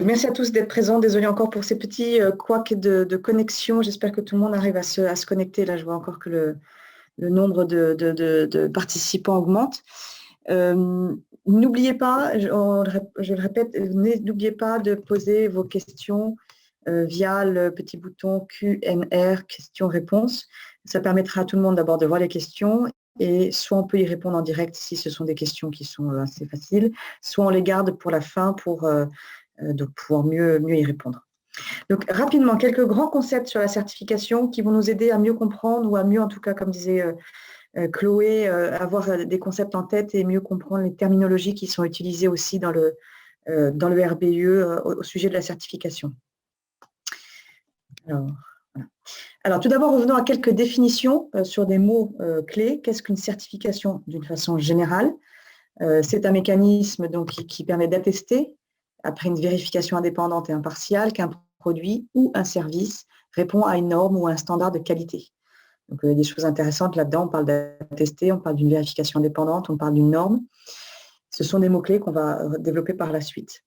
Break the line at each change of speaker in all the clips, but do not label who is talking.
Merci à tous d'être présents. Désolée encore pour ces petits couacs de connexion. J'espère que tout le monde arrive à se connecter. Là, je vois encore que le nombre de participants augmente. N'oubliez pas, je le répète, n'oubliez pas de poser vos questions via le petit bouton Q&R, questions-réponses. Ça permettra à tout le monde d'abord de voir les questions et soit on peut y répondre en direct si ce sont des questions qui sont assez faciles, soit on les garde pour la fin pour pouvoir mieux y répondre. Donc rapidement, quelques grands concepts sur la certification qui vont nous aider à mieux comprendre ou à mieux, en tout cas, comme disait Chloé, avoir des concepts en tête et mieux comprendre les terminologies qui sont utilisées aussi dans le RBE au sujet de la certification. Alors, tout d'abord, revenons à quelques définitions sur des mots clés. Qu'est-ce qu'une certification d'une façon générale? C'est un mécanisme donc, qui permet d'attester, après une vérification indépendante et impartiale, qu'un produit ou un service répond à une norme ou à un standard de qualité. Donc, il y a des choses intéressantes là-dedans. On parle d'attester, on parle d'une vérification indépendante, on parle d'une norme. Ce sont des mots-clés qu'on va développer par la suite.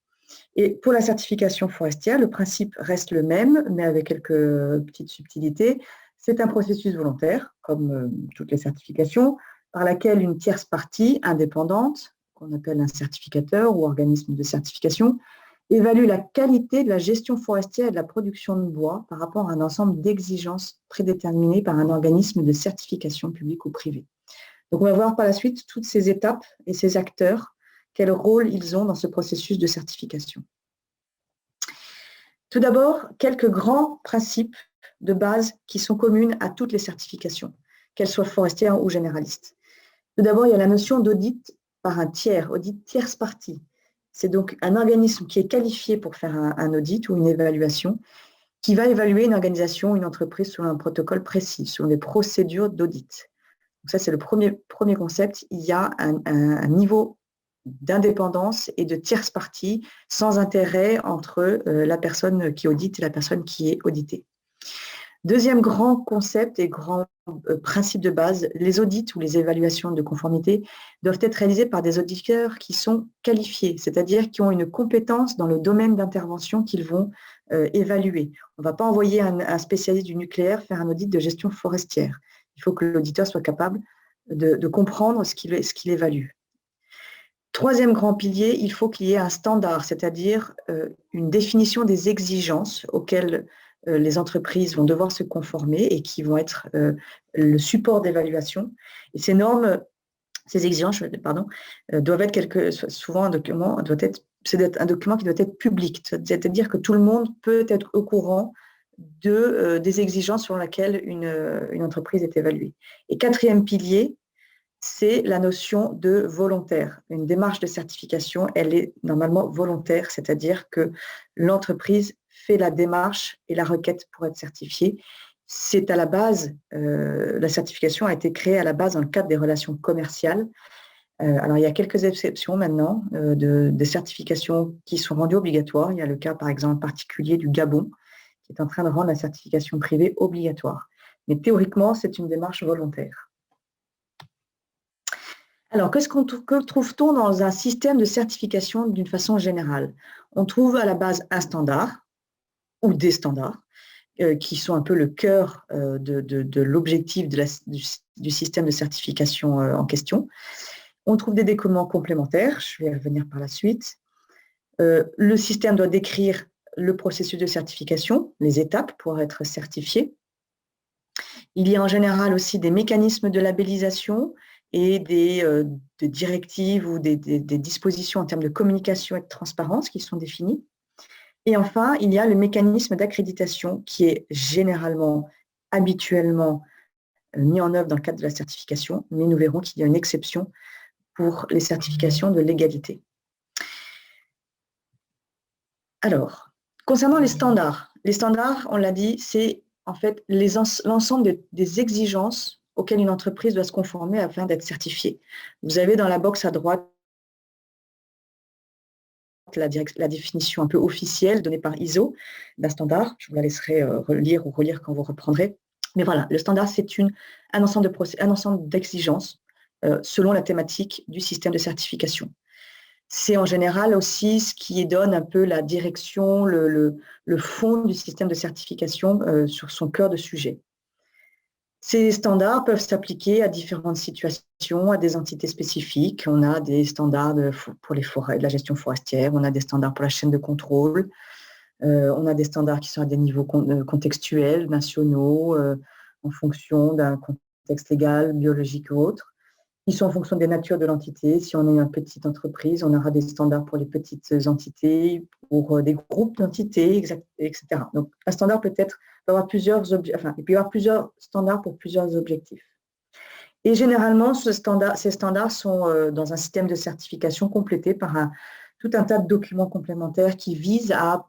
Et pour la certification forestière, le principe reste le même, mais avec quelques petites subtilités. C'est un processus volontaire, comme toutes les certifications, par laquelle une tierce partie indépendante, qu'on appelle un certificateur ou organisme de certification, évalue la qualité de la gestion forestière et de la production de bois par rapport à un ensemble d'exigences prédéterminées par un organisme de certification publique ou privé. Donc, on va voir par la suite toutes ces étapes et ces acteurs, quel rôle ils ont dans ce processus de certification. Tout d'abord, quelques grands principes de base qui sont communes à toutes les certifications, qu'elles soient forestières ou généralistes. Tout d'abord, il y a la notion d'audit par un tiers, audit tierce partie. C'est donc un organisme qui est qualifié pour faire un audit ou une évaluation, qui va évaluer une organisation, une entreprise selon un protocole précis, selon des procédures d'audit. Donc ça, c'est le premier concept. Il y a un niveau d'indépendance et de tierce partie sans intérêt entre la personne qui audite et la personne qui est auditée. Deuxième grand concept et grand principe de base, les audits ou les évaluations de conformité doivent être réalisés par des auditeurs qui sont qualifiés, c'est-à-dire qui ont une compétence dans le domaine d'intervention qu'ils vont évaluer. On ne va pas envoyer un spécialiste du nucléaire faire un audit de gestion forestière. Il faut que l'auditeur soit capable de comprendre ce qu'il évalue. Troisième grand pilier, il faut qu'il y ait un standard, c'est-à-dire une définition des exigences auxquelles les entreprises vont devoir se conformer et qui vont être le support d'évaluation. Et ces normes, ces exigences, doivent être souvent un document, c'est un document qui doit être public, c'est-à-dire que tout le monde peut être au courant des exigences sur lesquelles une entreprise est évaluée. Et quatrième pilier, c'est la notion de volontaire. Une démarche de certification, elle est normalement volontaire, c'est-à-dire que l'entreprise fait la démarche et la requête pour être certifiée. C'est à la base, la certification a été créée à la base dans le cadre des relations commerciales. Alors, il y a quelques exceptions maintenant des certifications qui sont rendues obligatoires. Il y a le cas, par exemple, particulier du Gabon, qui est en train de rendre la certification privée obligatoire. Mais théoriquement, c'est une démarche volontaire. Alors, que trouve-t-on dans un système de certification d'une façon générale? On trouve à la base un standard ou des standards qui sont un peu le cœur de l'objectif du système de certification en question. On trouve des documents complémentaires, je vais y revenir par la suite. Le système doit décrire le processus de certification, les étapes pour être certifié. Il y a en général aussi des mécanismes de labellisation et des directives ou des dispositions en termes de communication et de transparence qui sont définies. Et enfin, il y a le mécanisme d'accréditation qui est généralement, habituellement mis en œuvre dans le cadre de la certification, mais nous verrons qu'il y a une exception pour les certifications de légalité. Alors, concernant les standards, on l'a dit, c'est en fait l'ensemble des exigences auxquelles une entreprise doit se conformer afin d'être certifiée. Vous avez dans la box à droite la définition un peu officielle donnée par ISO d'un standard. Je vous la laisserai relire ou relire quand vous reprendrez. Mais voilà, le standard, c'est un ensemble d'exigences selon la thématique du système de certification. C'est en général aussi ce qui donne un peu la direction, le fond du système de certification sur son cœur de sujet. Ces standards peuvent s'appliquer à différentes situations, à des entités spécifiques. On a des standards pour les forêts, de la gestion forestière, on a des standards pour la chaîne de contrôle, on a des standards qui sont à des niveaux contextuels, nationaux, en fonction d'un contexte légal, biologique ou autre. Ils sont en fonction des natures de l'entité. Si on est une petite entreprise, on aura des standards pour les petites entités, pour des groupes d'entités, etc. Donc, un standard peut avoir plusieurs il peut y avoir plusieurs standards pour plusieurs objectifs. Et généralement, ces standards sont dans un système de certification complété par tout un tas de documents complémentaires qui visent à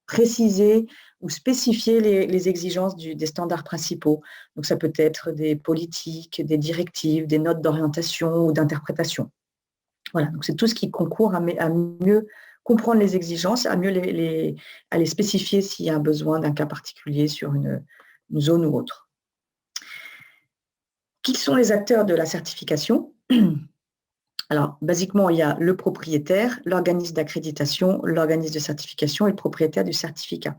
préciser ou spécifier les exigences des standards principaux. Donc, ça peut être des politiques, des directives, des notes d'orientation ou d'interprétation. Voilà, donc c'est tout ce qui concourt à mieux comprendre les exigences, à mieux les spécifier s'il y a besoin d'un cas particulier sur une zone ou autre. Qui sont les acteurs de la certification ? Alors, basiquement, il y a le propriétaire, l'organisme d'accréditation, l'organisme de certification et le propriétaire du certificat.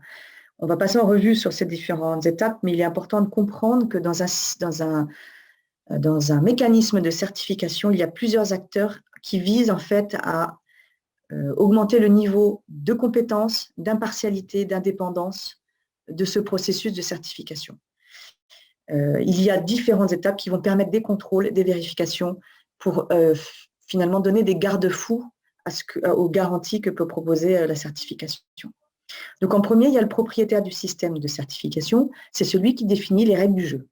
On va passer en revue sur ces différentes étapes, mais il est important de comprendre que dans un mécanisme de certification, il y a plusieurs acteurs qui visent en fait à augmenter le niveau de compétence, d'impartialité, d'indépendance de ce processus de certification. Il y a différentes étapes qui vont permettre des contrôles, des vérifications pour finalement donner des garde-fous aux garanties que peut proposer la certification. Donc en premier, il y a le propriétaire du système de certification, c'est celui qui définit les règles du jeu.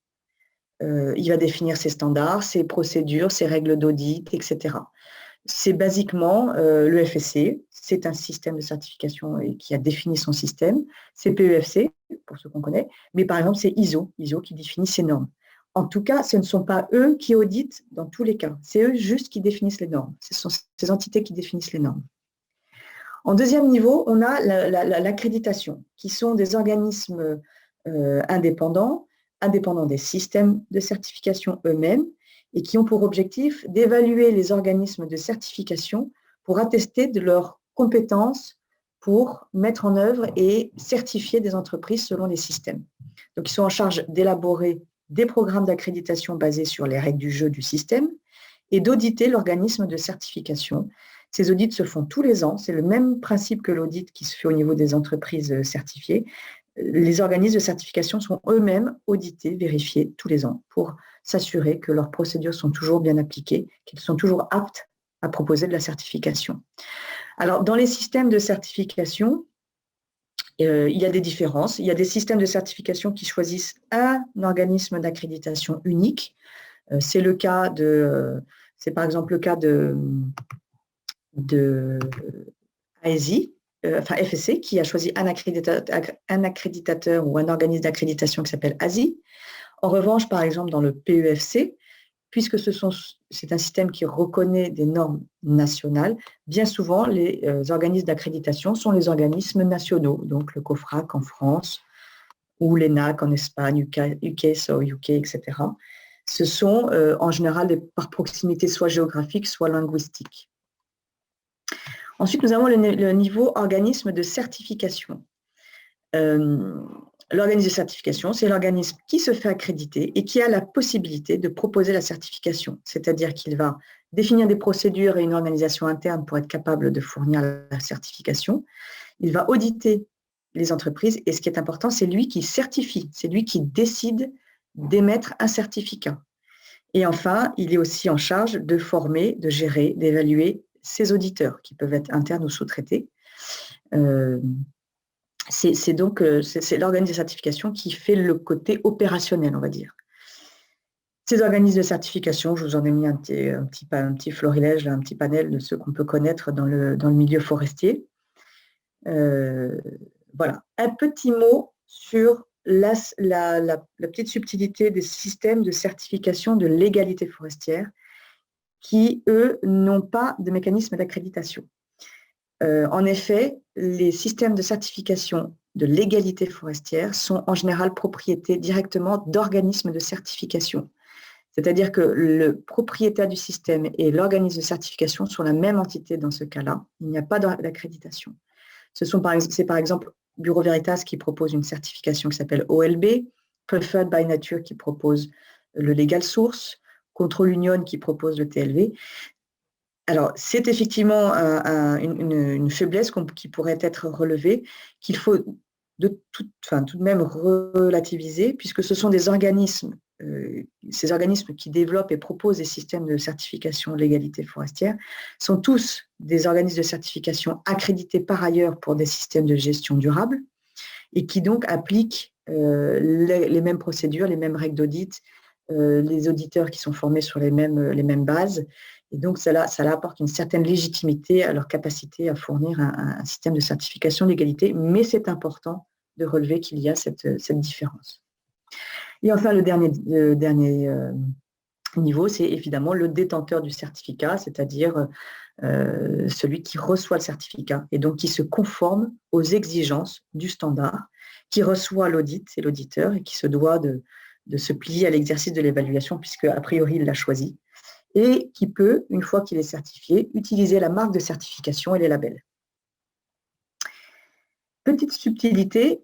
Il va définir ses standards, ses procédures, ses règles d'audit, etc. C'est basiquement le FSC, c'est un système de certification qui a défini son système, c'est PEFC, pour ceux qu'on connaît, mais par exemple c'est ISO qui définit ses normes. En tout cas, ce ne sont pas eux qui auditent dans tous les cas. C'est eux juste qui définissent les normes. Ce sont ces entités qui définissent les normes. En deuxième niveau, on a l'accréditation, qui sont des organismes indépendants des systèmes de certification eux-mêmes et qui ont pour objectif d'évaluer les organismes de certification pour attester de leurs compétences pour mettre en œuvre et certifier des entreprises selon les systèmes. Donc, ils sont en charge d'élaborer des programmes d'accréditation basés sur les règles du jeu du système et d'auditer l'organisme de certification. Ces audits se font tous les ans, c'est le même principe que l'audit qui se fait au niveau des entreprises certifiées. Les organismes de certification sont eux-mêmes audités, vérifiés tous les ans pour s'assurer que leurs procédures sont toujours bien appliquées, qu'ils sont toujours aptes à proposer de la certification. Alors, dans les systèmes de certification, il y a des différences. Il y a des systèmes de certification qui choisissent un organisme d'accréditation unique. C'est par exemple le cas de ASI, FSC, qui a choisi un accréditateur ou un organisme d'accréditation qui s'appelle ASI. En revanche, par exemple, dans le PEFC, puisque c'est un système qui reconnaît des normes nationales, bien souvent, les organismes d'accréditation sont les organismes nationaux, donc le COFRAC en France ou l'ENAC en Espagne, UK, etc. Ce sont en général par proximité soit géographique, soit linguistique. Ensuite, nous avons le niveau organisme de certification. L'organisme de certification, c'est l'organisme qui se fait accréditer et qui a la possibilité de proposer la certification. C'est-à-dire qu'il va définir des procédures et une organisation interne pour être capable de fournir la certification. Il va auditer les entreprises et ce qui est important, c'est lui qui certifie, c'est lui qui décide d'émettre un certificat. Et enfin, il est aussi en charge de former, de gérer, d'évaluer ses auditeurs qui peuvent être internes ou sous-traités. C'est l'organisme de certification qui fait le côté opérationnel, on va dire. Ces organismes de certification, je vous en ai mis un petit florilège, un petit panel de ceux qu'on peut connaître dans le milieu forestier. Voilà, un petit mot sur la petite subtilité des systèmes de certification de légalité forestière qui, eux, n'ont pas de mécanisme d'accréditation. En effet, les systèmes de certification de légalité forestière sont en général propriété directement d'organismes de certification. C'est-à-dire que le propriétaire du système et l'organisme de certification sont la même entité dans ce cas-là. Il n'y a pas d'accréditation. C'est par exemple Bureau Veritas qui propose une certification qui s'appelle OLB, Preferred by Nature qui propose le Legal Source, Control Union qui propose le TLV. Alors, c'est effectivement une faiblesse qui pourrait être relevée, qu'il faut tout de même relativiser, puisque ce sont des organismes, ces organismes qui développent et proposent des systèmes de certification de légalité forestière, sont tous des organismes de certification accrédités par ailleurs pour des systèmes de gestion durable, et qui donc appliquent les mêmes procédures, les mêmes règles d'audit, les auditeurs qui sont formés sur les mêmes bases. Et donc, cela apporte une certaine légitimité à leur capacité à fournir un système de certification d'égalité, mais c'est important de relever qu'il y a cette différence. Et enfin, le dernier niveau, c'est évidemment le détenteur du certificat, c'est-à-dire celui qui reçoit le certificat et donc qui se conforme aux exigences du standard, qui reçoit l'audit et l'auditeur et qui se doit de se plier à l'exercice de l'évaluation puisque, a priori, il l'a choisi, et qui peut, une fois qu'il est certifié, utiliser la marque de certification et les labels. Petite subtilité,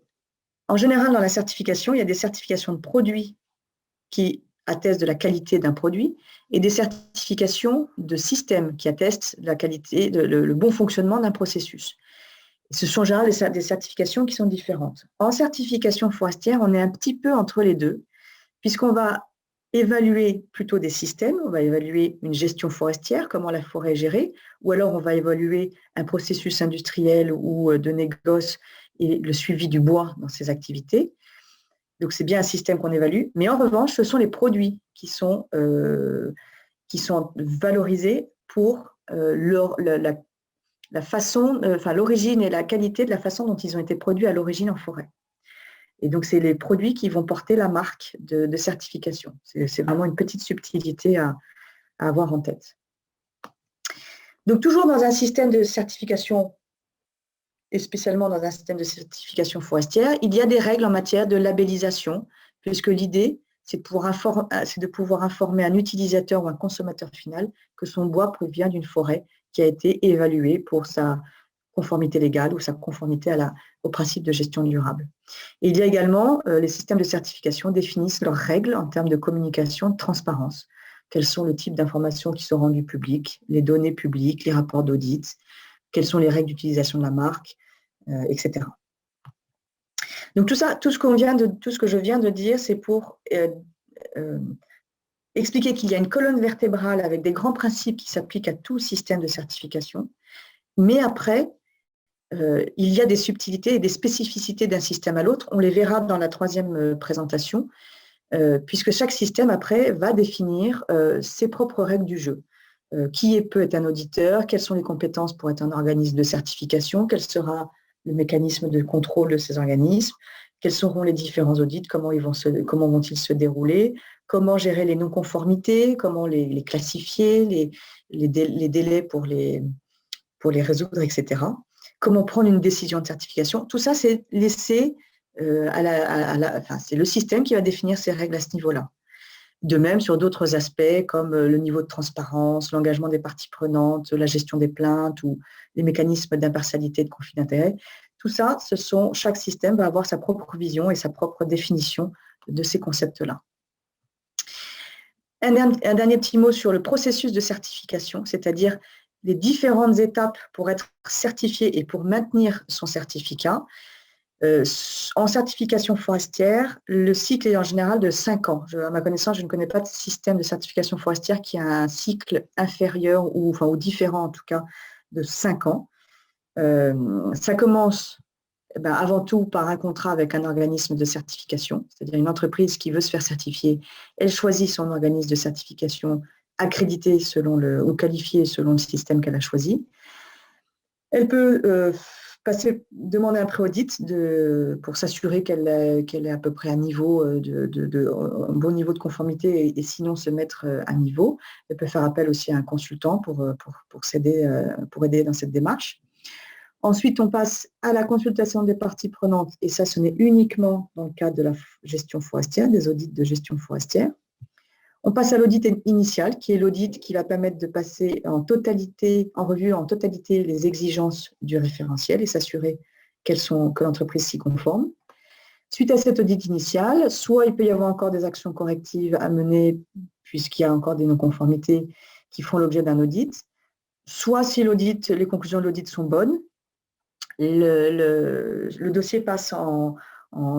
en général, dans la certification, il y a des certifications de produits qui attestent de la qualité d'un produit et des certifications de systèmes qui attestent de la qualité, le bon fonctionnement d'un processus. Ce sont en général des certifications qui sont différentes. En certification forestière, on est un petit peu entre les deux, puisqu'on va évaluer plutôt des systèmes, on va évaluer une gestion forestière, comment la forêt est gérée, ou alors on va évaluer un processus industriel ou de négoce et le suivi du bois dans ses activités. Donc, c'est bien un système qu'on évalue, mais en revanche, ce sont les produits qui sont valorisés pour la façon, l'origine et la qualité de la façon dont ils ont été produits à l'origine en forêt. Et donc, c'est les produits qui vont porter la marque de certification. C'est vraiment une petite subtilité à avoir en tête. Donc, toujours dans un système de certification, et spécialement dans un système de certification forestière, il y a des règles en matière de labellisation, puisque l'idée, c'est de pouvoir informer un utilisateur ou un consommateur final que son bois provient d'une forêt qui a été évaluée pour sa conformité légale ou sa conformité au principe de gestion durable. Et il y a également, les systèmes de certification définissent leurs règles en termes de communication, de transparence. Quels sont les types d'informations qui sont rendues publiques, les données publiques, les rapports d'audit, quelles sont les règles d'utilisation de la marque, etc. Donc tout ce que je viens de dire, c'est pour expliquer qu'il y a une colonne vertébrale avec des grands principes qui s'appliquent à tout système de certification, mais après, il y a des subtilités et des spécificités d'un système à l'autre. On les verra dans la troisième présentation, puisque chaque système, après, va définir ses propres règles du jeu. Qui peut être un auditeur, quelles sont les compétences pour être un organisme de certification, quel sera le mécanisme de contrôle de ces organismes, quels seront les différents audits, comment vont-ils se dérouler, comment gérer les non-conformités, comment les classifier, les délais pour les résoudre, etc. Comment prendre une décision de certification. Tout ça, c'est laissé c'est le système qui va définir ces règles à ce niveau-là. De même, sur d'autres aspects comme le niveau de transparence, l'engagement des parties prenantes, la gestion des plaintes ou les mécanismes d'impartialité et de conflit d'intérêts, tout ça, chaque système va avoir sa propre vision et sa propre définition de ces concepts-là. Un dernier petit mot sur le processus de certification, c'est-à-dire les différentes étapes pour être certifié et pour maintenir son certificat. En certification forestière, le cycle est en général de 5 ans. À ma connaissance, je ne connais pas de système de certification forestière qui a un cycle inférieur ou différent en tout cas de 5 ans. Ça commence avant tout par un contrat avec un organisme de certification, c'est-à-dire une entreprise qui veut se faire certifier, elle choisit son organisme de certification accrédité ou qualifié selon le système qu'elle a choisi. Elle peut demander un pré-audit pour s'assurer qu'elle est à peu près à niveau un bon niveau de conformité et sinon se mettre à niveau. Elle peut faire appel aussi à un consultant pour aider dans cette démarche. Ensuite, on passe à la consultation des parties prenantes et ça, ce n'est uniquement dans le cadre de la gestion forestière, des audits de gestion forestière. On passe à l'audit initial, qui est l'audit qui va permettre de passer en revue en totalité les exigences du référentiel et s'assurer que l'entreprise s'y conforme. Suite à cet audit initial, soit il peut y avoir encore des actions correctives à mener, puisqu'il y a encore des non-conformités qui font l'objet d'un audit, soit si les conclusions de l'audit sont bonnes, le dossier passe en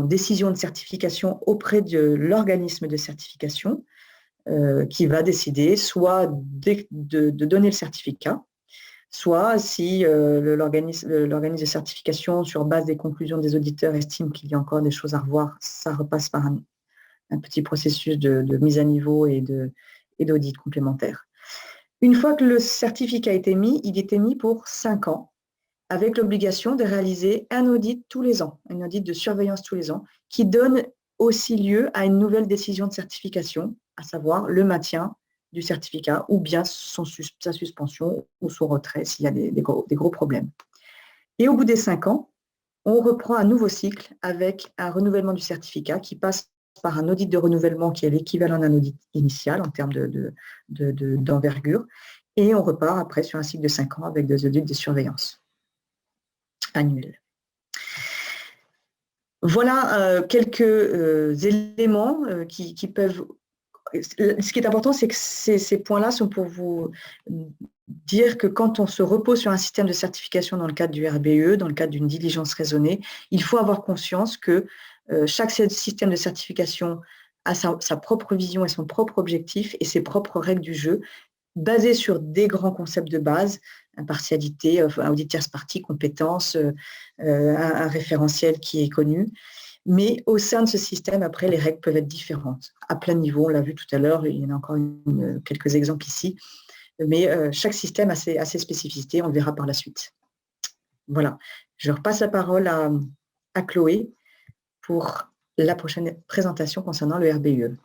décision de certification auprès de l'organisme de certification qui va décider soit de donner le certificat, soit si l'organisme de certification, sur base des conclusions des auditeurs, estime qu'il y a encore des choses à revoir, ça repasse par un petit processus de mise à niveau et d'audit complémentaire. Une fois que le certificat est émis, il est émis pour 5 ans, avec l'obligation de réaliser un audit tous les ans, un audit de surveillance tous les ans, qui donne aussi lieu à une nouvelle décision de certification, à savoir le maintien du certificat ou bien sa suspension ou son retrait s'il y a des gros problèmes. Et au bout des 5 ans, on reprend un nouveau cycle avec un renouvellement du certificat qui passe par un audit de renouvellement qui est l'équivalent d'un audit initial en termes d'envergure, et on repart après sur un cycle de 5 ans avec des audits de surveillance annuels. Voilà quelques éléments qui peuvent... Ce qui est important, c'est que ces points-là sont pour vous dire que quand on se repose sur un système de certification dans le cadre du RBE, dans le cadre d'une diligence raisonnée, il faut avoir conscience que chaque système de certification a sa propre vision et son propre objectif et ses propres règles du jeu, basées sur des grands concepts de base, impartialité, audit tierce partie, compétences, un référentiel qui est connu. Mais au sein de ce système, après, les règles peuvent être différentes. À plein niveau, on l'a vu tout à l'heure, il y en a encore quelques exemples ici. Mais chaque système a ses spécificités, on le verra par la suite. Voilà, je repasse la parole à Chloé pour la prochaine présentation concernant le RBE.